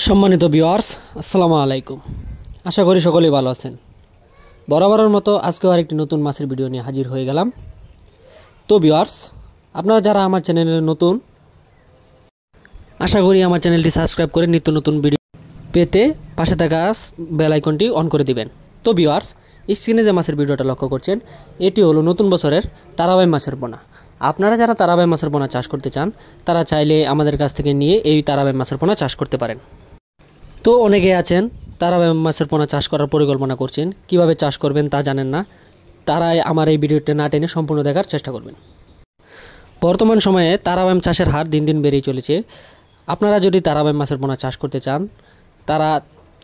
সম্মানিত ভিউয়ার্স, আসসালামু আলাইকুম। আশা করি সকলেই ভালো আছেন। বরাবরের মতো আজকেও আরেকটি নতুন মাছের ভিডিও নিয়ে হাজির হয়ে গেলাম। তো ভিউয়ার্স, আপনারা যারা আমার চ্যানেলে নতুন, আশা করি আমার চ্যানেলটি সাবস্ক্রাইব করে নিত্য নতুন ভিডিও পেতে পাশে থাকা বেল আইকনটি অন করে দিবেন। তো ভিউয়ার্স, স্ক্রিনে যে মাছের ভিডিওটা লক্ষ্য করছেন, এটি হলো নতুন বছরের তারাবাই মাছের পোনা। আপনারা যারা তারাবাই মাছের পোনা চাষ করতে চান, তারা চাইলে আমাদের কাছ থেকে নিয়ে এই তারাবাই মাছের পোনা চাষ করতে পারেন। তো অনেকে আছেন তারাবাই মাছের পোনা চাষ করার পরিকল্পনা করছেন, কিভাবে চাষ করবেন তা জানেন না। তারাই আমার এই ভিডিওটা না টেনে সম্পূর্ণ দেখার চেষ্টা করবেন। বর্তমান সময়ে তারাবাই চাষের হার দিন দিন বেড়েই চলেছে। আপনারা যদি তারাবাই মাছের পোনা চাষ করতে চান, তারা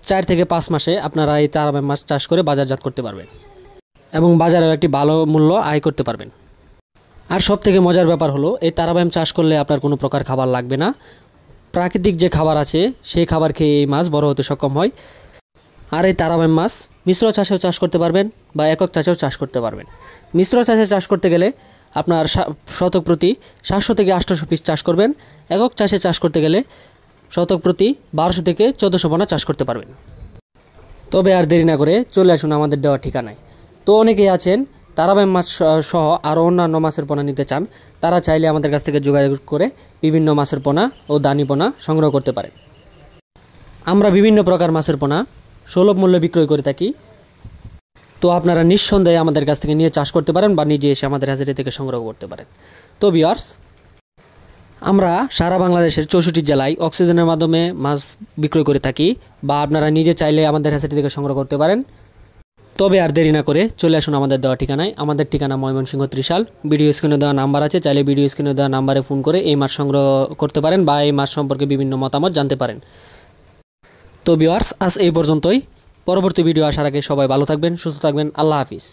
4 থেকে 5 মাসে আপনারা এই তারাবাই মাছ চাষ করে বাজারজাত করতে পারবেন এবং বাজারেও একটি ভালো মূল্য আয় করতে পারবেন। আর সবথেকে মজার ব্যাপার হলো, এই তারাবাই চাষ করলে আপনার কোনো প্রকার খাবার লাগবে না। প্রাকৃতিক যে খাবার আছে সেই খাবার খেয়ে এই মাছ বড় হতে সক্ষম হয়। আর এই তারাবাই মাছ মিশ্র চাষেও চাষ করতে পারবেন বা একক চাষেও চাষ করতে পারবেন। মিশ্র চাষে চাষ করতে গেলে আপনার শতক প্রতি 700 থেকে 800 পিস চাষ করবেন। একক চাষে চাষ করতে গেলে শতক প্রতি 1200 থেকে 1400 পোনা চাষ করতে পারবেন। তবে আর দেরি না করে চলে আসুন আমাদের দেওয়া ঠিকানায়। তো অনেকেই আছেন তারাবাই মাছ সহ আরও অন্যান্য মাছের পোনা নিতে চান, তারা চাইলে আমাদের কাছ থেকে যোগাযোগ করে বিভিন্ন মাছের পোনা ও দানি পোনা সংগ্রহ করতে পারেন। আমরা বিভিন্ন প্রকার মাছের পোনা সুলভ মূল্যে বিক্রয় করে থাকি। তো আপনারা নিঃসন্দেহে আমাদের কাছ থেকে নিয়ে চাষ করতে পারেন বা নিজে এসে আমাদের হাজারি থেকে সংগ্রহ করতে পারেন। তো ভিউয়ার্স, আমরা সারা বাংলাদেশের 64 জেলায় অক্সিজেনের মাধ্যমে মাছ বিক্রয় করে থাকি, বা আপনারা নিজে চাইলে আমাদের হাজারি থেকে সংগ্রহ করতে পারেন। তবে আর দেরি না করে চলে আসুন আমাদের দেওয়া ঠিকানায়। আমাদের ঠিকানা ময়মনসিংহ ত্রিশাল। ভিডিও স্ক্রিনে দেওয়া নাম্বার আছে, চাইলে ভিডিও স্ক্রিনে দেওয়া নাম্বারে ফোন করে এই মাছ সংগ্রহ করতে পারেন বা এই মাছ সম্পর্কে বিভিন্ন মতামত জানতে পারেন। তো ভিউয়ার্স, আজ এই পর্যন্তই। পরবর্তী ভিডিও আসার আগে সবাই ভালো থাকবেন, সুস্থ থাকবেন। আল্লাহ হাফিজ।